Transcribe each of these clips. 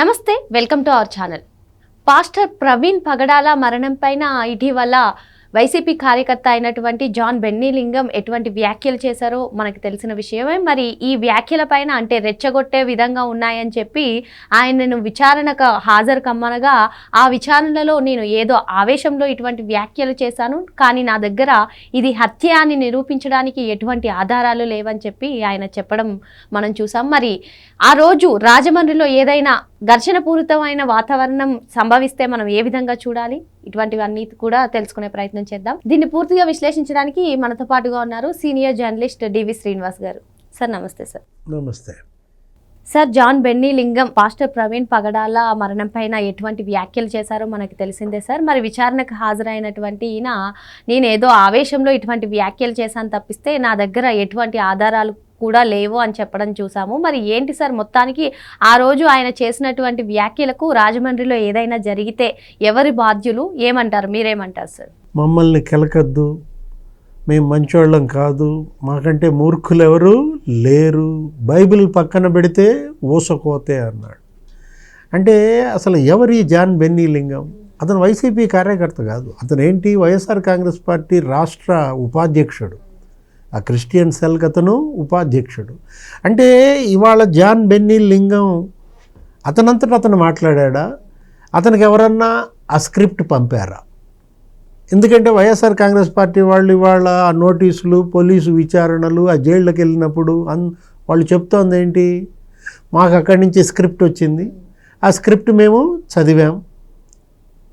నమస్తే, welcome to our channel. Pastor Praveen Pagadala మరణం పైన ఇటీవల వైసీపీ కార్యకర్త అయినటువంటి జాన్ బెన్నీలింగం ఎటువంటి వ్యాఖ్యలు చేశారో మనకు తెలిసిన విషయమే. మరి ఈ వ్యాఖ్యల పైన అంటే రెచ్చగొట్టే విధంగా ఉన్నాయని చెప్పి ఆయనను విచారణకు హాజరు కమ్మనగా ఆ విచారణలో నేను ఏదో ఆవేశంలో ఇటువంటి వ్యాఖ్యలు చేశాను, కానీ నా దగ్గర ఇది హత్య అని నిరూపించడానికి ఎటువంటి ఆధారాలు లేవని చెప్పి ఆయన చెప్పడం మనం చూసాం. మరి ఆ రోజు రాజమండ్రిలో ఏదైనా ఘర్షణపూరితమైన వాతావరణం సంభవిస్తే మనం ఏ విధంగా చూడాలి, ఇటువంటివన్నీ కూడా తెలుసుకునే ప్రయత్నం చేద్దాం. దీన్ని పూర్తిగా విశ్లేషించడానికి మనతో పాటుగా ఉన్నారు సీనియర్ జర్నలిస్ట్ డివి శ్రీనివాస్ గారు. సార్ నమస్తే. సార్ నమస్తే. Sir, John బెన్నీలింగం pastor Praveen Pagadala మరణం పైన ఎటువంటి వ్యాఖ్యలు చేశారో మనకు తెలిసిందే సార్. మరి విచారణకు హాజరైనటువంటి ఈయన నేను ఏదో ఆవేశంలో ఇటువంటి వ్యాఖ్యలు చేశాను తప్పిస్తే నా దగ్గర ఎటువంటి ఆధారాలు కూడా లేవు అని చెప్పడం చూసాము. మరి ఏంటి సార్ మొత్తానికి ఆ రోజు ఆయన చేసినటువంటి వ్యాఖ్యలకు రాజమండ్రిలో ఏదైనా జరిగితే ఎవరి బాధ్యులు, ఏమంటారు, మీరేమంటారు సార్? మమ్మల్ని కెలకద్దు, మేము మంచోళ్ళం కాదు, మాకంటే మూర్ఖులు ఎవరు లేరు, బైబిల్ పక్కన పెడితే ఊసకోతే అన్నాడు. అంటే అసలు ఎవరి జాన్ బెన్నీలింగం? అతను వైసీపీ కార్యకర్త కాదు, అతను ఏంటి వైఎస్ఆర్ కాంగ్రెస్ పార్టీ రాష్ట్ర ఉపాధ్యక్షుడు, ఆ క్రిస్టియన్ సెల్కి అతను ఉపాధ్యక్షుడు. అంటే ఇవాళ జాన్ బెన్నీలింగం అతనంతటా అతను మాట్లాడా? అతనికి ఎవరన్నా ఆ స్క్రిప్ట్ పంపారా? ఎందుకంటే వైఎస్ఆర్ కాంగ్రెస్ పార్టీ వాళ్ళు ఇవాళ ఆ నోటీసులు, పోలీసు విచారణలు, ఆ జైళ్ళకి వెళ్ళినప్పుడు వాళ్ళు చెప్తోంది ఏంటి? మాకు అక్కడి నుంచి స్క్రిప్ట్ వచ్చింది, ఆ స్క్రిప్ట్ మేము చదివాం.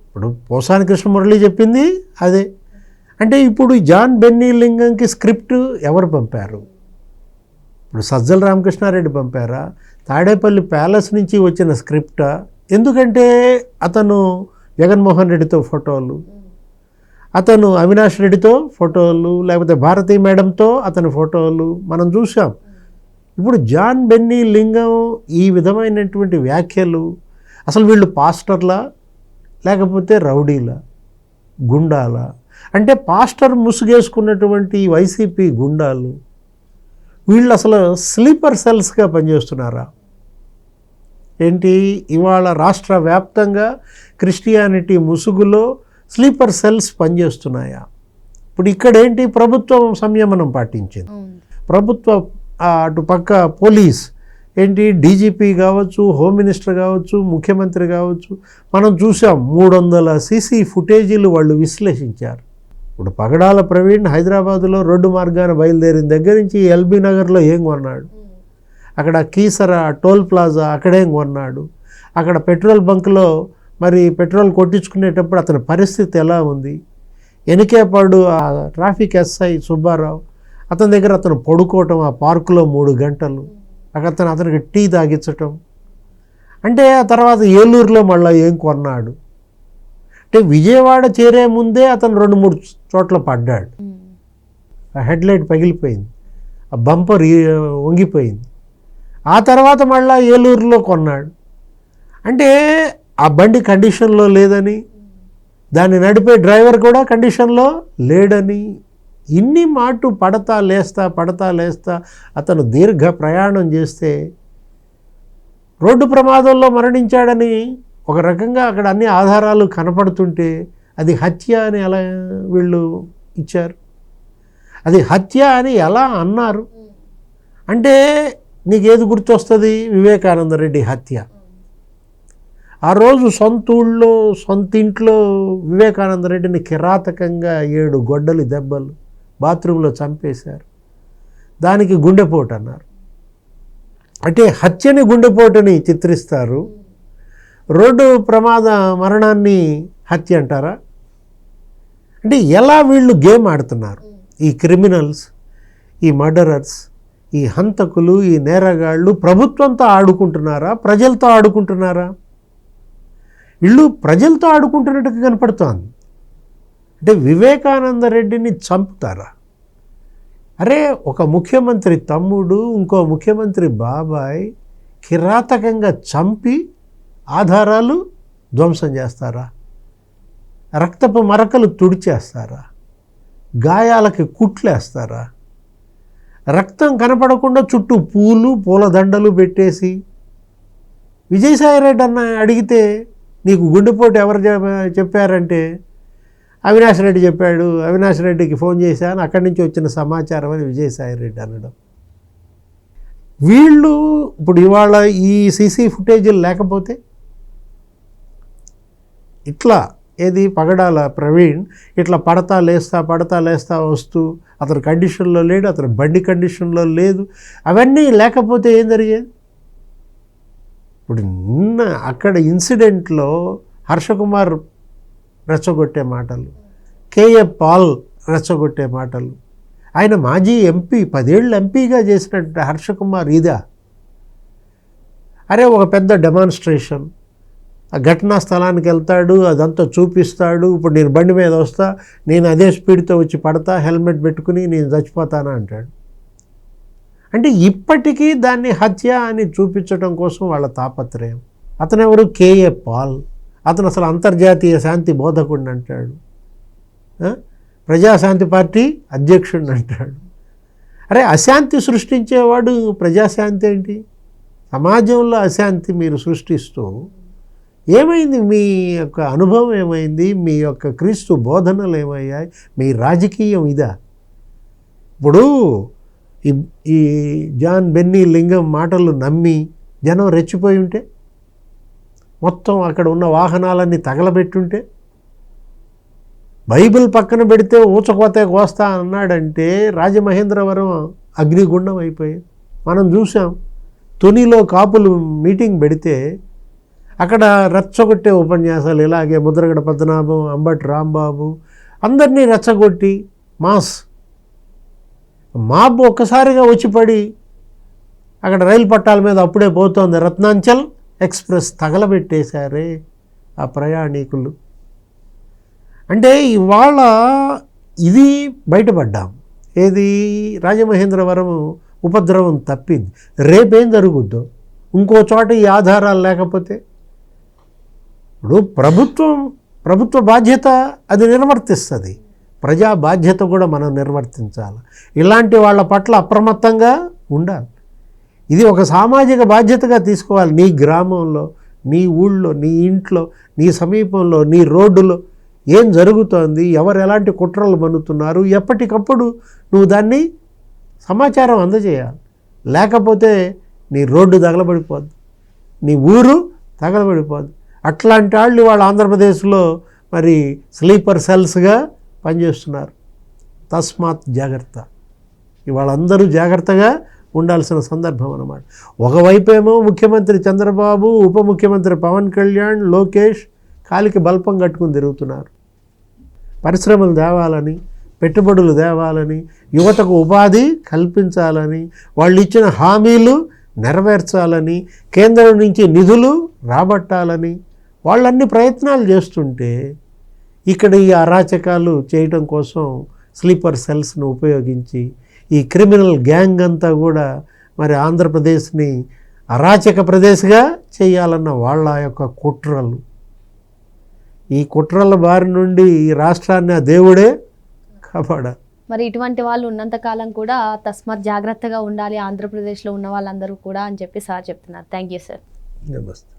ఇప్పుడు పోసాని కృష్ణమురళి చెప్పింది అదే. అంటే ఇప్పుడు జాన్ బెన్నీలింగంకి స్క్రిప్ట్ ఎవరు పంపారు? ఇప్పుడు సజ్జల రామకృష్ణారెడ్డి పంపారా? తాడేపల్లి ప్యాలెస్ నుంచి వచ్చిన స్క్రిప్టా? ఎందుకంటే అతను జగన్మోహన్ రెడ్డితో ఫోటోలు, అతను అవినాష్ రెడ్డితో ఫోటోలు, లేకపోతే భారతీ మేడంతో అతని ఫోటోలు మనం చూసాం. ఇప్పుడు జాన్ బెన్నీలింగం ఈ విధమైనటువంటి వ్యాఖ్యలు, అసలు వీళ్ళు పాస్టర్లా లేకపోతే రౌడీలా, గుండాలా? అంటే పాస్టర్ ముసుగేసుకున్నటువంటి వైసీపీ గుండాలు వీళ్ళు అసలు స్లీపర్ సెల్స్గా పనిచేస్తున్నారా ఏంటి? ఇవాళ రాష్ట్ర వ్యాప్తంగా క్రిస్టియానిటీ ముసుగులో స్లీపర్ సెల్స్ పనిచేస్తున్నాయా? ఇప్పుడు ఇక్కడ ఏంటి? ప్రభుత్వం సంయమనం పాటించింది. ప్రభుత్వ అటు పక్క పోలీస్ ఏంటి, డీజీపీ కావచ్చు, హోమ్ మినిస్టర్ కావచ్చు, ముఖ్యమంత్రి కావచ్చు, మనం చూసాం 300 సీసీ ఫుటేజీలు వాళ్ళు విశ్లేషించారు. ఇప్పుడు పగడాల ప్రవీణ్ హైదరాబాదులో రోడ్డు మార్గాన బయలుదేరిన దగ్గర నుంచి ఎల్బీ నగర్లో ఏం కొన్నాడు, అక్కడ కీసర టోల్ ప్లాజా అక్కడేం కొన్నాడు, అక్కడ పెట్రోల్ బంక్లో మరి పెట్రోల్ కొట్టించుకునేటప్పుడు అతని పరిస్థితి ఎలా ఉంది, ఎనికేపాడు ఆ ట్రాఫిక్ ఎస్ఐ సుబ్బారావు అతని దగ్గర అతను పడుకోవటం, ఆ పార్కులో 3 గంటలు అతనికి టీ తాగించటం. అంటే ఆ తర్వాత ఏలూరులో మళ్ళీ ఏం కొన్నాడు అంటే విజయవాడ చేరే ముందే అతను 2-3 చోట్ల పడ్డాడు, ఆ హెడ్లైట్ పగిలిపోయింది, ఆ బంపర్ వంగిపోయింది. ఆ తర్వాత మళ్ళీ ఏలూరులో కొన్నాడు. అంటే ఆ బండి కండిషన్లో లేదని, దాన్ని నడిపే డ్రైవర్ కూడా కండిషన్లో లేడని, ఇన్ని మాటు పడతా లేస్తా అతను దీర్ఘ ప్రయాణం చేస్తే రోడ్డు ప్రమాదంలో మరణించాడని ఒక రకంగా అక్కడ అన్ని ఆధారాలు కనపడుతుంటే అది హత్య అని ఎలా వీళ్ళు ఇచ్చారు? అది హత్య అని ఎలా అన్నారు? అంటే నీకేది గుర్తొస్తుంది? వివేకానంద రెడ్డి హత్య. ఆ రోజు సొంత ఇంట్లో వివేకానంద రెడ్డిని కిరాతకంగా 7 గొడ్డలి దెబ్బలు బాత్రూంలో చంపేశారు. దానికి గుండెపోటు అన్నారు. అంటే హత్యని గుండెపోటుని చిత్రిస్తారు, రోడ్డు ప్రమాద మరణాన్ని హత్య అంటారా? అంటే ఎలా వీళ్ళు గేమ్ ఆడుతున్నారు? ఈ క్రిమినల్స్, ఈ మర్డరర్స్, ఈ హంతకులు, ఈ నేరగాళ్ళు ప్రభుత్వంతో ఆడుకుంటున్నారా, ప్రజలతో ఆడుకుంటున్నారా? వీళ్ళు ప్రజలతో ఆడుకుంటున్నట్టుగా కనపడుతోంది. అంటే వివేకానంద రెడ్డిని చంపుతారా? అరే, ఒక ముఖ్యమంత్రి తమ్ముడు ఇంకో ముఖ్యమంత్రి బాబాయ్ కిరాతకంగా చంపి ఆధారాలు ధ్వంసం చేస్తారా? రక్తపు మరకలు తుడిచేస్తారా? గాయాలకి కుట్లేస్తారా? రక్తం కనపడకుండా చుట్టూ పూలదండలు పెట్టేసి విజయసాయిరెడ్డి అన్న అడిగితే నీకు గుండెపోటు ఎవరు చెప్పారంటే అవినాష్ రెడ్డి చెప్పాడు, అవినాష్ రెడ్డికి ఫోన్ చేశాను, అక్కడి నుంచి వచ్చిన సమాచారం అని విజయసాయిరెడ్డి అనడం. వీళ్ళు ఇప్పుడు ఇవాళ ఈ సీసీ ఫుటేజీలు లేకపోతే ఇట్లా ఏది పగడాల ప్రవీణ్ ఇట్లా పడతా లేస్తా వస్తూ అతని కండిషన్లో లేడు, అతని బండి కండిషన్లో లేదు, అవన్నీ లేకపోతే ఏం జరిగేది? ఇప్పుడు నిన్న అక్కడ ఇన్సిడెంట్లో హర్షకుమార్ రెచ్చగొట్టే మాటలు, కేఏ పాల్ రెచ్చగొట్టే మాటలు, ఆయన మాజీ ఎంపీ 10 ఏళ్ళు ఎంపీగా చేసినట్టు హర్షకుమార్ ఇదా? అరే ఒక పెద్ద డెమాన్స్ట్రేషన్, ఆ ఘటనా స్థలానికి వెళ్తాడు, అదంతా చూపిస్తాడు, ఇప్పుడు నేను బండి మీద వస్తా, నేను అదే స్పీడ్తో వచ్చి పడతా, హెల్మెట్ పెట్టుకుని నేను చచ్చిపోతానా అంటాడు. అంటే ఇప్పటికీ దాన్ని హత్య అని చూపించడం కోసం వాళ్ళ తాపత్రయం. అతను ఎవరు? కేఏ పాల్. అతను అసలు అంతర్జాతీయ శాంతి బోధకుడిని అంటాడు, ప్రజాశాంతి పార్టీ అధ్యక్షుడిని అంటాడు. అరే అశాంతి సృష్టించేవాడు ప్రజాశాంతి ఏంటి? సమాజంలో అశాంతి మీరు సృష్టిస్తూ ఏమైంది? మీ యొక్క అనుభవం ఏమైంది? మీ యొక్క క్రీస్తు బోధనలు ఏమయ్యాయి? మీ రాజకీయం ఇదా? ఇప్పుడు ఈ జాన్ బెన్నీ లింగం మాటలు నమ్మి జనం రెచ్చిపోయి ఉంటే, మొత్తం అక్కడ ఉన్న వాహనాలన్నీ తగలబెట్టుంటే, బైబిల్ పక్కన పెడితే ఊచకోతే కోస్తా అన్నాడంటే రాజమహేంద్రవరం అగ్నిగుండం అయిపోయింది. మనం చూసాం, తునిలో కాపులు మీటింగ్ పెడితే అక్కడ రెచ్చగొట్టే ఉపన్యాసాలు ఇలాగే ముద్రగడ పద్మనాభం, అంబటి రాంబాబు అందరినీ రెచ్చగొట్టి మాబ్ ఒక్కసారిగా వచ్చిపడి అక్కడ రైలు పట్టాల మీద అప్పుడే పోతోంది రత్నాంచల్ ఎక్స్ప్రెస్ తగలబెట్టేశారే ఆ ప్రయాణికులు. అంటే ఇవాళ ఇది బయటపడ్డాం, ఏది రాజమహేంద్రవరం ఉపద్రవం తప్పింది. రేపేం జరుగుద్దో ఇంకో చోట ఈ ఆధారాలు లేకపోతే? ఇప్పుడు ప్రభుత్వ బాధ్యత అది నిర్వర్తిస్తుంది, ప్రజా బాధ్యత కూడా మనం నిర్వర్తించాలి. ఇలాంటి వాళ్ళ పట్ల అప్రమత్తంగా ఉండాలి. ఇది ఒక సామాజిక బాధ్యతగా తీసుకోవాలి. నీ గ్రామంలో, నీ ఊళ్ళో, నీ ఇంట్లో, నీ సమీపంలో, నీ రోడ్డులో ఏం జరుగుతోంది, ఎవరు ఎలాంటి కుట్రలు మన్నుతున్నారు, ఎప్పటికప్పుడు నువ్వు దాన్ని సమాచారం అందజేయాలి. లేకపోతే నీ రోడ్డు తగలబడిపోద్ది, నీ ఊరు తగలబడిపోద్ది. అట్లాంటి వాళ్ళు వాళ్ళ ఆంధ్రప్రదేశ్లో మరి స్లీపర్ సెల్స్గా పనిచేస్తున్నారు. తస్మాత్ జాగ్రత్త. ఇవాళ అందరూ జాగ్రత్తగా ఉండాల్సిన సందర్భం అన్నమాట. ఒకవైపేమో ముఖ్యమంత్రి చంద్రబాబు, ఉప ముఖ్యమంత్రి పవన్ కళ్యాణ్, లోకేష్ కాలికి బల్పం కట్టుకుని తిరుగుతున్నారు. పరిశ్రమలు తేవాలని, పెట్టుబడులు తేవాలని, యువతకు ఉపాధి కల్పించాలని, వాళ్ళు ఇచ్చిన హామీలు నెరవేర్చాలని, కేంద్రం నుంచి నిధులు రాబట్టాలని వాళ్ళన్ని ప్రయత్నాలు చేస్తుంటే ఇక్కడ ఈ అరాచకాలు చేయటం కోసం స్లీపర్ సెల్స్ను ఉపయోగించి ఈ క్రిమినల్ గ్యాంగ్ అంతా కూడా మరి ఆంధ్రప్రదేశ్ని అరాచక ప్రదేశ్గా చేయాలన్న వాళ్ళ యొక్క కుట్రలు, ఈ కుట్రల బారి నుండి ఈ రాష్ట్రాన్ని ఆ దేవుడే కాపాడాలి. మరి ఇటువంటి వాళ్ళు ఉన్నంతకాలం కూడా తస్మాత్ జాగ్రత్తగా ఉండాలి ఆంధ్రప్రదేశ్లో ఉన్న వాళ్ళందరూ కూడా అని చెప్పి సార్ చెప్తున్నారు. Thank you sir. నమస్తే.